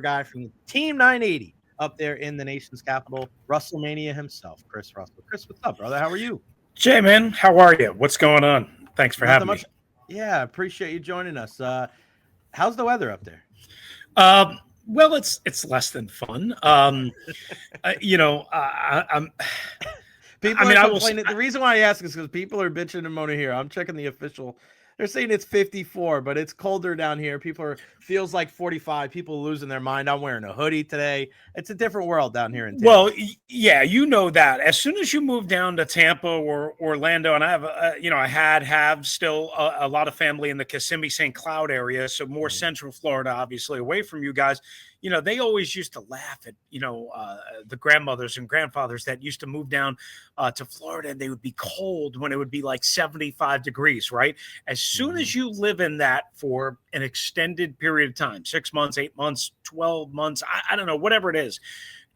guy from Team 980 up there in the nation's capital, Russellmania himself, Chris Russell. Chris, what's up, brother? How are you? Jay, man, how are you? What's going on? Thanks for Nothing having much. me. Yeah, appreciate you joining us. How's the weather up there? Well, it's less than fun. I'm. People are complaining. The reason why I ask is because people are bitching and moaning here. I'm checking the official. They're saying it's 54, but it's colder down here. Feels like 45. People are losing their mind. I'm wearing a hoodie today. It's a different world down here in Tampa. Well, yeah, you know that. As soon as you move down to Tampa or Orlando, and I have, I have still a lot of family in the Kissimmee St. Cloud area, so more Central Florida, obviously away from you guys. They always used to laugh at, the grandmothers and grandfathers that used to move down to Florida, and they would be cold when it would be like 75 degrees, right? As soon as you live in that for an extended period of time, 6 months, 8 months, 12 months, I don't know, whatever it is,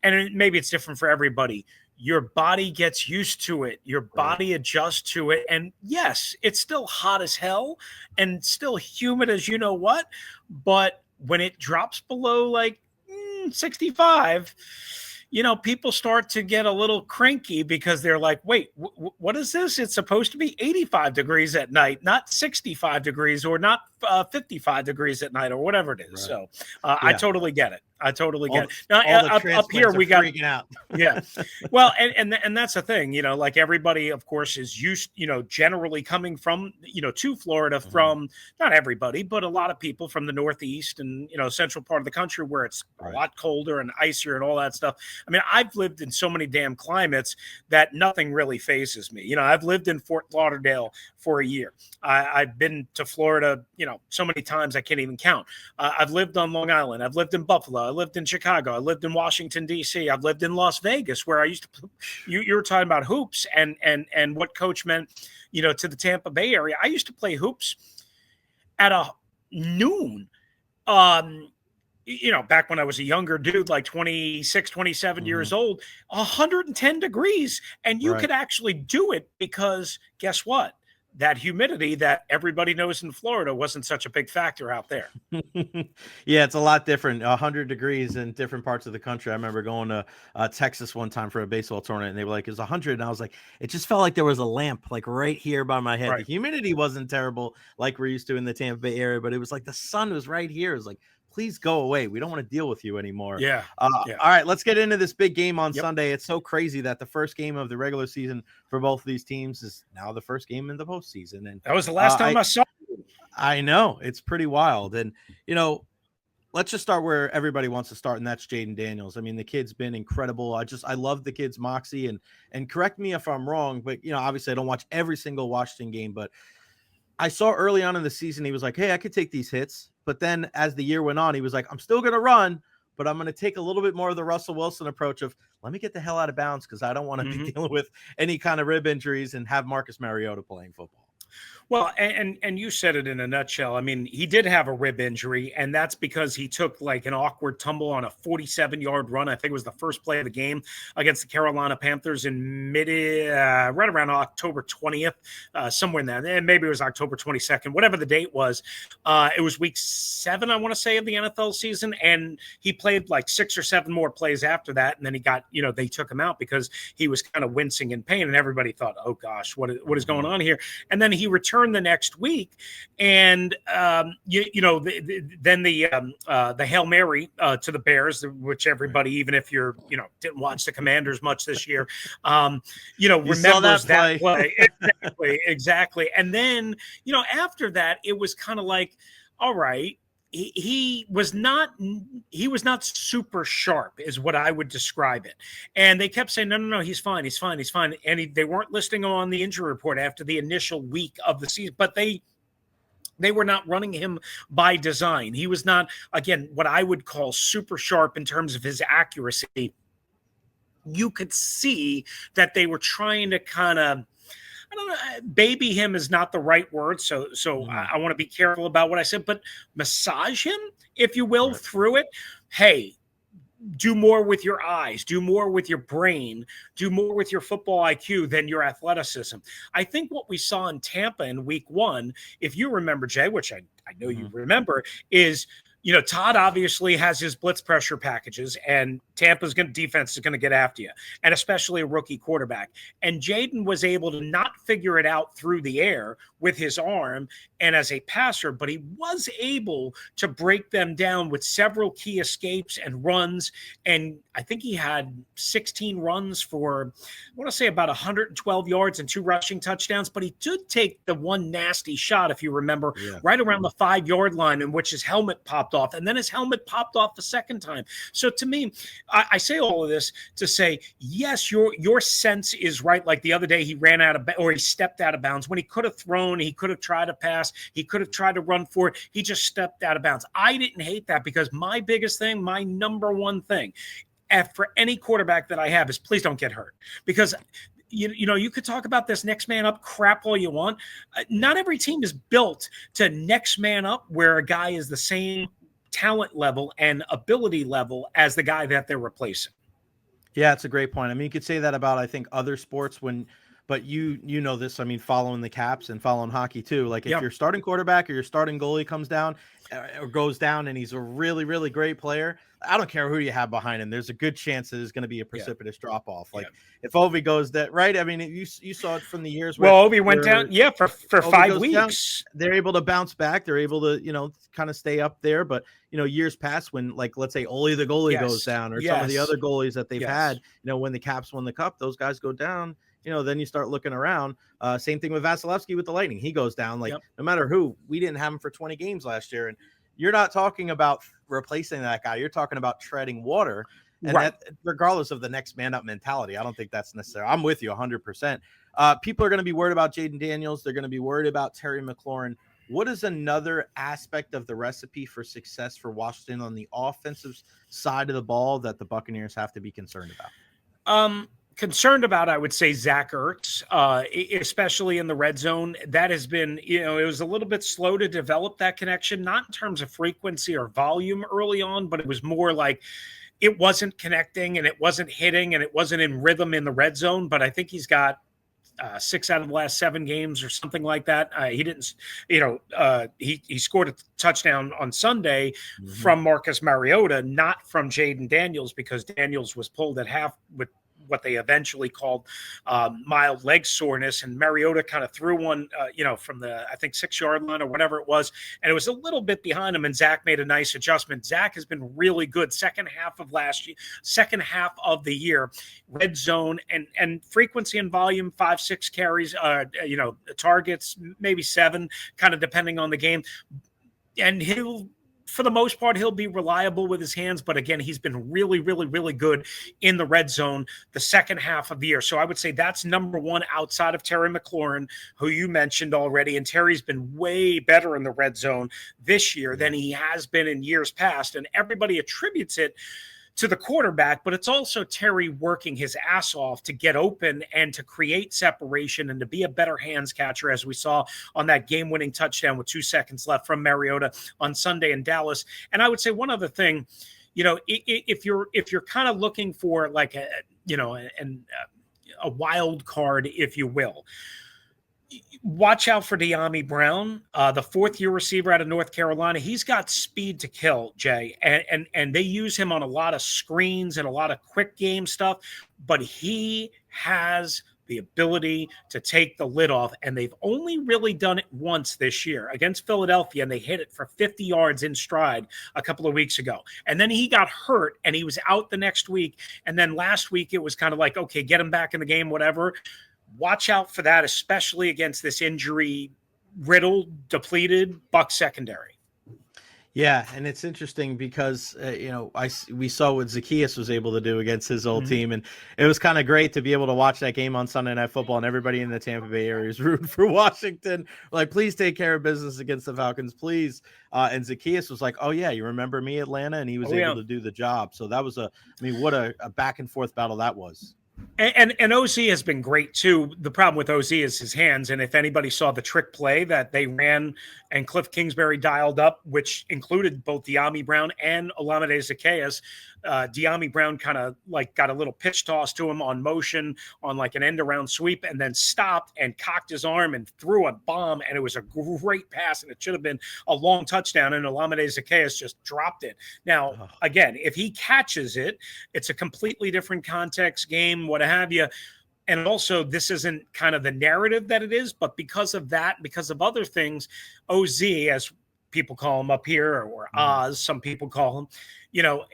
and maybe it's different for everybody, your body gets used to it. Your body adjusts to it. And yes, it's still hot as hell and still humid as you know what, but when it drops below like 65, people start to get a little cranky because they're like, wait, what is this? It's supposed to be 85 degrees at night, not 65 degrees or not 55 degrees at night or whatever it is. Right. So I totally get it. I totally get it. Now, up here, we got freaking out. Yeah. Well, and that's the thing, like everybody, of course, is used, generally coming from, to Florida from not everybody, but a lot of people from the Northeast and, central part of the country where it's a lot colder and icier and all that stuff. I mean, I've lived in so many damn climates that nothing really phases me. I've lived in Fort Lauderdale for a year. I've been to Florida, so many times I can't even count. I've lived on Long Island. I've lived in Buffalo. I lived in Chicago. I lived in Washington, D.C. I've lived in Las Vegas, where I used to. You were talking about hoops and what coach meant, to the Tampa Bay area. I used to play hoops at a noon. Back when I was a younger dude, like 26, 27 years old, 110 degrees. And you could actually do it because guess what? That humidity that everybody knows in Florida wasn't such a big factor out there. Yeah, it's a lot different. 100 degrees in different parts of the country. I remember going to Texas one time for a baseball tournament, and they were like, it was 100. And I was like, it just felt like there was a lamp like right here by my head. Right. The humidity wasn't terrible like we're used to in the Tampa Bay area, but it was like the sun was right here. It was like, please go away. We don't want to deal with you anymore. Yeah. All right, let's get into this big game on Sunday. It's so crazy that the first game of the regular season for both of these teams is now the first game in the postseason. And that was the last time I saw you. I know. It's pretty wild. And, let's just start where everybody wants to start, and that's Jayden Daniels. I mean, the kid's been incredible. I love the kid's moxie. And correct me if I'm wrong, but, obviously I don't watch every single Washington game, but I saw early on in the season, he was like, hey, I could take these hits. But then as the year went on, he was like, I'm still going to run, but I'm going to take a little bit more of the Russell Wilson approach of let me get the hell out of bounds because I don't want to be dealing with any kind of rib injuries and have Marcus Mariota playing football. Well, and you said it in a nutshell. I mean, he did have a rib injury, and that's because he took like an awkward tumble on a 47-yard run. I think it was the first play of the game against the Carolina Panthers in right around October 20th, somewhere in there. And maybe it was October 22nd, whatever the date was. It was week 7, I want to say, of the NFL season, and he played like 6 or 7 more plays after that, and then he got, they took him out because he was kind of wincing in pain, and everybody thought, oh gosh, what is going on here? And then he returned the next week, and then the Hail Mary to the Bears, which everybody, even if you're didn't watch the Commanders much this year, remembers that play. Exactly. And then after that, it was kind of like, all right. He was not super sharp is what I would describe it. And they kept saying, no, he's fine. And they weren't listing him on the injury report after the initial week of the season, but they were not running him by design. He was not, again, what I would call super sharp in terms of his accuracy. You could see that they were trying to kind of, I don't know, baby him is not the right word. So I want to be careful about what I said, but massage him, if you will, through it. Hey, do more with your eyes, do more with your brain, do more with your football IQ than your athleticism. I think what we saw in Tampa in week 1, if you remember, Jay, which I know you remember, is Todd obviously has his blitz pressure packages, and Tampa's defense is going to get after you, and especially a rookie quarterback. And Jayden was able to not figure it out through the air with his arm and as a passer, but he was able to break them down with several key escapes and runs. And I think he had 16 runs for, I want to say, about 112 yards and 2 rushing touchdowns. But he did take the one nasty shot, if you remember, right around the 5-yard line, in which his helmet popped off. And then his helmet popped off the second time. So to me, I say all of this to say, yes, your sense is right. Like the other day, he ran out of, or he stepped out of bounds when he could have thrown. He could have tried to pass. He could have tried to run for it. He just stepped out of bounds. I didn't hate that, because my biggest thing, my number one thing, for any quarterback that I have, is please don't get hurt. Because you could talk about this next man up crap all you want. Not every team is built to next man up where a guy is the same talent level and ability level as the guy that they're replacing. Yeah, it's a great point. I mean, you could say that about, I think, other sports but you know this, I mean, following the Caps and following hockey too. Like if your starting quarterback or your starting goalie comes down or goes down and he's a really, really great player, I don't care who you have behind him. There's a good chance that there's going to be a precipitous drop off. Like if Ovi goes that, right? I mean, you saw it from the years where Ovi went down, for 5 weeks. Down, they're able to bounce back. They're able to, kind of stay up there. But, years past when, like, let's say Ole the goalie goes down, or some of the other goalies that they've had, when the Caps won the cup, those guys go down. Then you start looking around. Same thing with Vasilevsky with the Lightning. He goes down. Like no matter who, we didn't have him for 20 games last year. And you're not talking about replacing that guy. You're talking about treading water. And that, regardless of the next man up mentality, I don't think that's necessary. I'm with you 100%. People are going to be worried about Jayden Daniels. They're going to be worried about Terry McLaurin. What is another aspect of the recipe for success for Washington on the offensive side of the ball that the Buccaneers have to be concerned about? Concerned about, I would say, Zach Ertz, especially in the red zone. That has been, it was a little bit slow to develop that connection, not in terms of frequency or volume early on, but it was more like it wasn't connecting and it wasn't hitting and it wasn't in rhythm in the red zone. But I think he's got 6 out of the last 7 games or something like that. He didn't, he scored a touchdown on Sunday from Marcus Mariota, not from Jayden Daniels, because Daniels was pulled at half with what they eventually called mild leg soreness, and Mariota kind of threw one, from the, I think, 6-yard line or whatever it was, and it was a little bit behind him, and Zach made a nice adjustment. Zach has been really good second half of the year, red zone and frequency and volume, 5-6 carries, targets, maybe 7, kind of depending on the game, and for the most part, he'll be reliable with his hands. But again, he's been really, really, really good in the red zone the second half of the year. So I would say that's number one outside of Terry McLaurin, who you mentioned already. And Terry's been way better in the red zone this year than he has been in years past. And everybody attributes it to the quarterback, but it's also Terry working his ass off to get open and to create separation and to be a better hands catcher, as we saw on that game-winning touchdown with 2 seconds left from Mariota on Sunday in Dallas. And I would say one other thing, if you're kind of looking for like a wild card, if you will, watch out for De'Ami Brown, the 4th-year receiver out of North Carolina. He's got speed to kill, Jay, and they use him on a lot of screens and a lot of quick game stuff, but he has the ability to take the lid off, and they've only really done it once this year against Philadelphia, and they hit it for 50 yards in stride a couple of weeks ago. And then he got hurt, and he was out the next week, and then last week it was kind of like, okay, get him back in the game, whatever. Watch out for that, especially against this injury-riddled, depleted Buck secondary. Yeah, and it's interesting because, we saw what Zacchaeus was able to do against his old team, and it was kind of great to be able to watch that game on Sunday Night Football, and everybody in the Tampa Bay area is rooting for Washington. Like, please take care of business against the Falcons, please. And Zacchaeus was like, oh, yeah, you remember me, Atlanta? And he was able to do the job. So that was what a back-and-forth battle that was. And OZ has been great too. The problem with OZ is his hands. And if anybody saw the trick play that they ran and Cliff Kingsbury dialed up, which included both De'Ami Brown and Olamide Zaccheaus, De'Ami Brown kind of like got a little pitch toss to him on motion on like an end around sweep, and then stopped and cocked his arm and threw a bomb. And it was a great pass, and it should have been a long touchdown. And Olamide Zaccheaus just dropped it. Now, again, if he catches it, it's a completely different context game, what have you. And also, this isn't kind of the narrative that it is, but because of that, because of other things, OZ, as people call him up here, or Oz, some people call him, you know,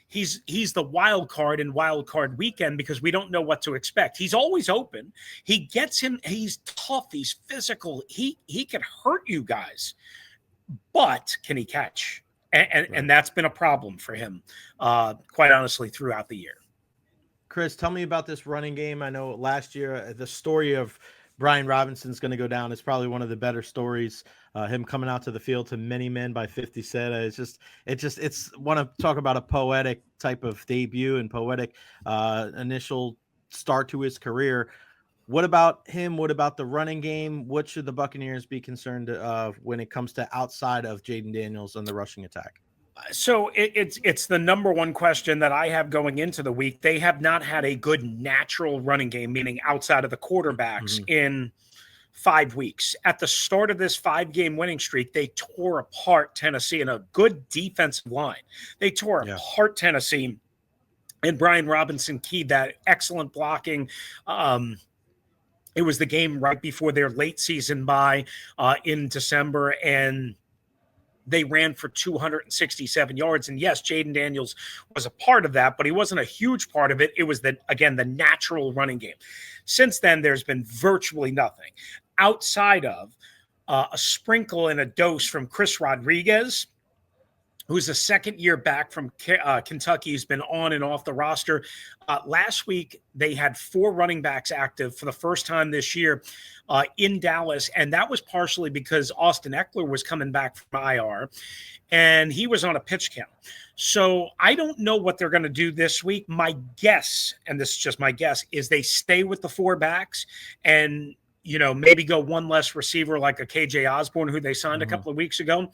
he's the wild card in wild card weekend because we don't know what to expect. He's always open. He gets him. He's tough. He's physical. He can hurt you guys, but can he catch? And that's been a problem for him, quite honestly, throughout the year. Chris, tell me about this running game. I know last year the story of Brian Robinson's going to go down. It's probably one of the better stories. Him coming out to the field to many men by 50 said. It's want to talk about a poetic type of debut and poetic initial start to his career. What about him? What about the running game? What should the Buccaneers be concerned of when it comes to outside of Jayden Daniels on the rushing attack? So it's the number one question that I have going into the week. They have not had a good natural running game, meaning outside of the quarterbacks, in 5 weeks. At the start of this 5-game winning streak, they tore apart Tennessee in a good defensive line. They tore apart Tennessee, and Brian Robinson keyed that. Excellent blocking. It was the game right before their late season bye in December, and they ran for 267 yards. And yes, Jayden Daniels was a part of that, but he wasn't a huge part of it. It was, the natural running game. Since then, there's been virtually nothing outside of a sprinkle and a dose from Chris Rodriguez, who's a second-year back from Kentucky. He's been on and off the roster. Last week, they had 4 running backs active for the first time this year in Dallas, and that was partially because Austin Eckler was coming back from IR, and he was on a pitch count. So I don't know what they're going to do this week. My guess, and this is just my guess, is they stay with the 4 backs and, maybe go one less receiver like a KJ Osborne, who they signed a couple of weeks ago.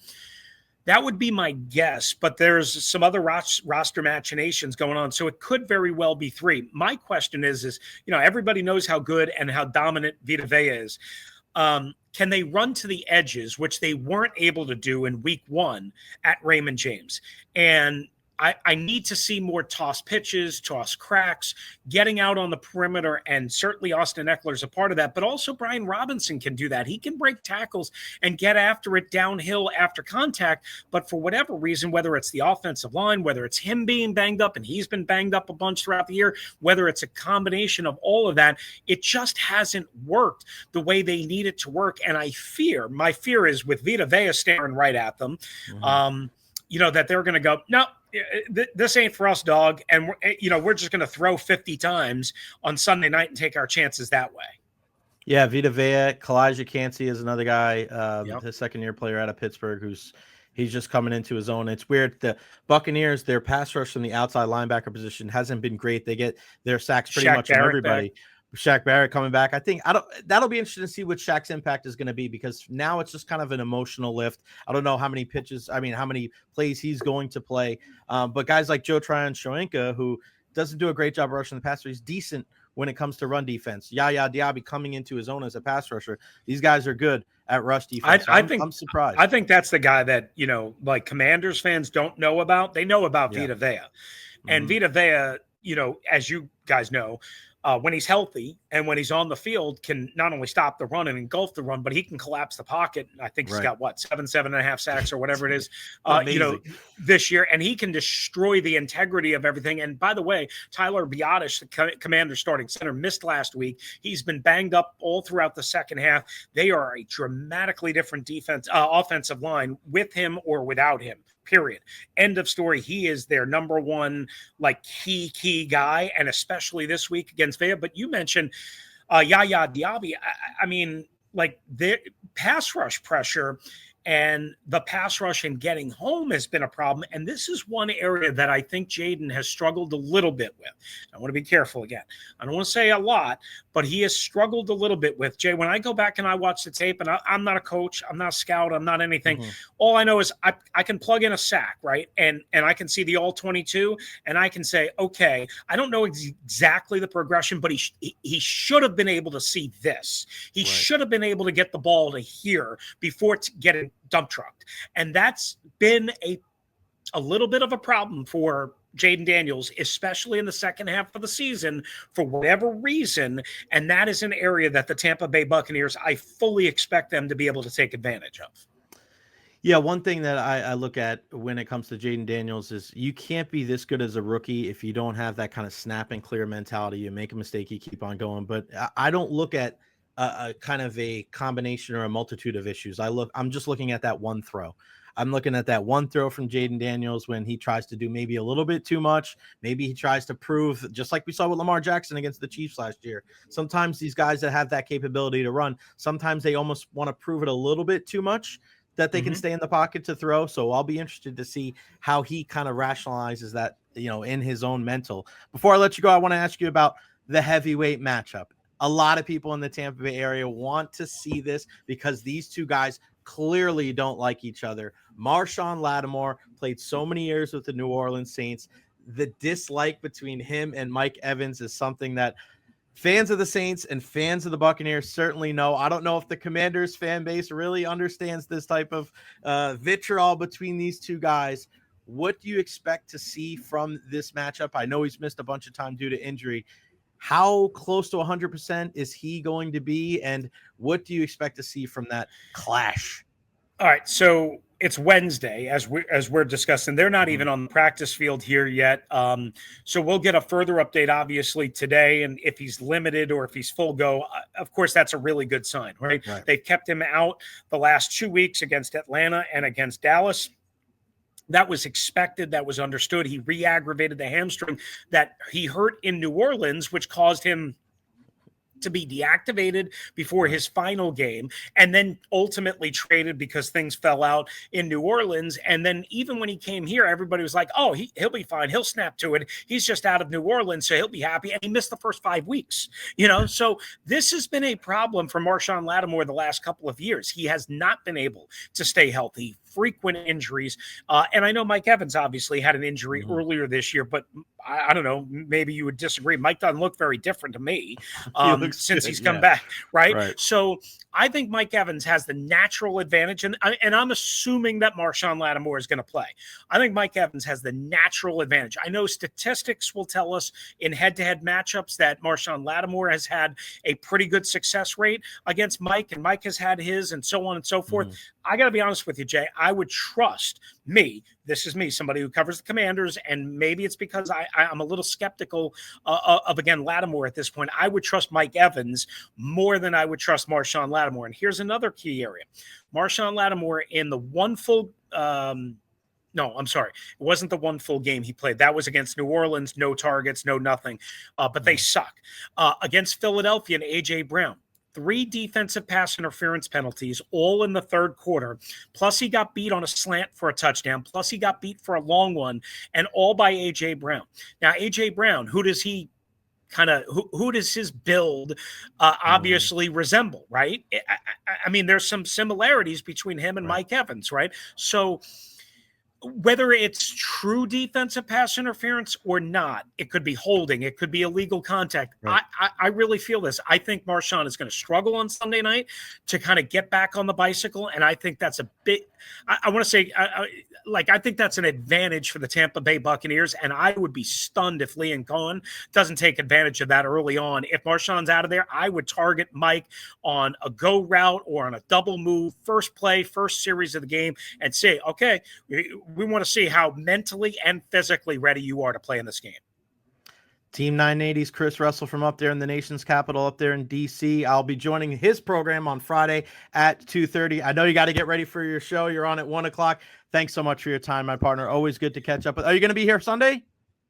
That would be my guess, but there's some other roster machinations going on, so it could very well be 3. My question is everybody knows how good and how dominant Vita Vea is. Can they run to the edges, which they weren't able to do in week 1 at Raymond James? And I need to see more toss pitches, toss cracks, getting out on the perimeter, and certainly Austin Eckler is a part of that, but also Brian Robinson can do that. He can break tackles and get after it downhill after contact, but for whatever reason, whether it's the offensive line, whether it's him being banged up, and he's been banged up a bunch throughout the year, whether it's a combination of all of that, it just hasn't worked the way they need it to work, and my fear is with Vita Vea staring right at them, that they're going to go, no, this ain't for us, dog. And we're just going to throw 50 times on Sunday night and take our chances that way. Yeah. Vita Vea, Kalijah Cansey is another guy, his second-year player out of Pittsburgh, he's just coming into his own. It's weird. The Buccaneers, their pass rush from the outside linebacker position hasn't been great. They get their sacks pretty much from everybody. Back. Shaq Barrett coming back. That'll be interesting to see what Shaq's impact is going to be, because now it's just kind of an emotional lift. I don't know how many plays he's going to play. But guys like Joe Tryon-Shoyinka, who doesn't do a great job rushing the passer, he's decent when it comes to run defense. Yaya Diaby coming into his own as a pass rusher. These guys are good at rush defense. I'm surprised. I think that's the guy that, like Commanders fans don't know about. They know about Vita Vea. And Vita Vea, as you guys know, when he's healthy and when he's on the field, can not only stop the run and engulf the run, but he can collapse the pocket. I think he's got 7.5 sacks or whatever it is, this year, and he can destroy the integrity of everything. And by the way, Tyler Biadasz, the Commander starting center, missed last week. He's been banged up all throughout the second half. They are a dramatically different offensive line with him or without him. Period. End of story. He is their number one, key guy, and especially this week against Vea. But you mentioned Yaya Diaby. I mean, their pass rush pressure and the pass rush and getting home has been a problem. And this is one area that I think Jayden has struggled a little bit with. I want to be careful again. I don't want to say a lot, but he has struggled a little bit with. Jay, when I go back and I watch the tape, and I'm not a coach, I'm not a scout, I'm not anything. All I know is I can plug in a sack, right? And I can see the all 22, and I can say, okay, I don't know exactly the progression, but he should have been able to see this. He should have been able to get the ball to here before getting dump trucked. And that's been a little bit of a problem for Jayden Daniels, especially in the second half of the season, for whatever reason. And that is an area that the Tampa Bay Buccaneers, I fully expect them to be able to take advantage of. Yeah, one thing that I look at when it comes to Jayden Daniels is you can't be this good as a rookie if you don't have that kind of snap and clear mentality. You make a mistake, you keep on going. But I don't look at a kind of a combination or a multitude of issues. I'm just looking at that one throw. I'm looking at that one throw from Jayden Daniels when he tries to do maybe a little bit too much. Maybe he tries to prove, just like we saw with Lamar Jackson against the Chiefs last year. Sometimes these guys that have that capability to run, sometimes they almost want to prove it a little bit too much, that they can stay in the pocket to throw. So I'll be interested to see how he kind of rationalizes that, in his own mental. Before I let you go, I want to ask you about the heavyweight matchup. A lot of people in the Tampa Bay area want to see this because these two guys clearly don't like each other. Marshon Lattimore played so many years with the New Orleans Saints. The dislike between him and Mike Evans is something that fans of the Saints and fans of the Buccaneers certainly know. I don't know if the Commanders fan base really understands this type of vitriol between these two guys. What do you expect to see from this matchup? I know he's missed a bunch of time due to injury. How close to 100% is he going to be? And what do you expect to see from that clash? All right. So it's Wednesday as we're discussing. They're not even on the practice field here yet. So we'll get a further update, obviously, today. And if he's limited or if he's full go, of course, that's a really good sign, right? They've kept him out the last 2 weeks against Atlanta and against Dallas. That was expected. That was understood. He re-aggravated the hamstring that he hurt in New Orleans, which caused him to be deactivated before his final game, and then ultimately traded because things fell out in New Orleans. And then even when he came here, everybody was like, oh, he'll be fine. He'll snap to it. He's just out of New Orleans, so he'll be happy. And he missed the first 5 weeks, So this has been a problem for Marshon Lattimore the last couple of years. He has not been able to stay healthy, frequent injuries. And I know Mike Evans obviously had an injury earlier this year, but I don't know, maybe you would disagree. Mike doesn't look very different to me since he's come back, right? So I think Mike Evans has the natural advantage, and I'm assuming that Marshon Lattimore is going to play. I think Mike Evans has the natural advantage. I know statistics will tell us in head-to-head matchups that Marshon Lattimore has had a pretty good success rate against Mike, and Mike has had his, and so on and so forth. I got to be honest with you, Jay. I would trust this is me, somebody who covers the Commanders, and maybe it's because I'm a little skeptical of, again, Lattimore at this point. I would trust Mike Evans more than I would trust Marshon Lattimore. And here's another key area. Marshon Lattimore in the one full no, I'm sorry. It wasn't the one full game he played. That was against New Orleans, no targets, no nothing. But they suck. Against Philadelphia and A.J. Brown, 3 defensive pass interference penalties, all in the third quarter. Plus, he got beat on a slant for a touchdown. Plus, he got beat for a long one, and all by A.J. Brown. Now, A.J. Brown, who does his build obviously resemble, right? I mean, there's some similarities between him and Mike Evans, right? So whether it's true defensive pass interference or not, it could be holding, it could be illegal contact. I really feel this. I think Marshon is going to struggle on Sunday night to kind of get back on the bicycle, and I think that's a bit – I want to say I think that's an advantage for the Tampa Bay Buccaneers, and I would be stunned if Liam Cohen doesn't take advantage of that early on. If Marshon's out of there, I would target Mike on a go route or on a double move, first play, first series of the game, and say, okay, we want to see how mentally and physically ready you are to play in this game. Team 980's Chris Russell from up there in the nation's capital, up there in D.C. I'll be joining his program on Friday at 2:30. I know you got to get ready for your show. You're on at 1 o'clock. Thanks so much for your time, my partner. Always good to catch up. Are you going to be here Sunday?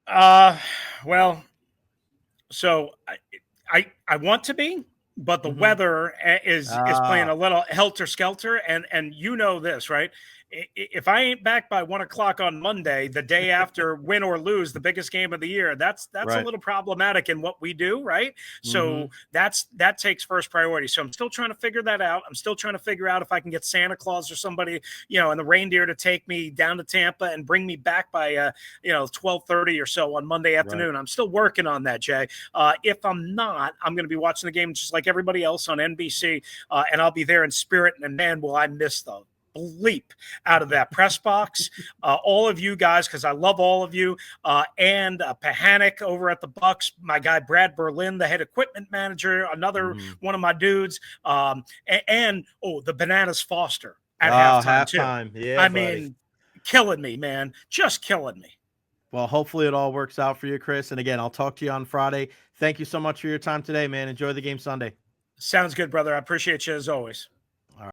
Well, so I want to be. but the Mhm. weather is playing a little helter skelter, and you know this, right? If I ain't back by 1 o'clock on Monday, the day after, win or lose, the biggest game of the year, that's a Right. little problematic in what we do, right? So that takes first priority. So I'm still trying to figure that out. I'm still trying to figure out if I can get Santa Claus or somebody, and the reindeer to take me down to Tampa and bring me back by 12:30 or so on Monday afternoon. Right. I'm still working on that, Jay. If I'm not, I'm going to be watching the game just like everybody else on NBC, and I'll be there in spirit. And man, will I miss the bleep out of that press box. All of you guys, because I love all of you, and Pahanic over at the Bucks, my guy Brad Berlin, the head equipment manager, another one of my dudes, and the Bananas Foster at halftime too. Yeah, I buddy. mean, killing me, man, just killing me. Well, hopefully it all works out for you, Chris. And again, I'll talk to you on Friday. Thank you so much for your time today, man. Enjoy the game Sunday. Sounds good, brother. I appreciate you as always.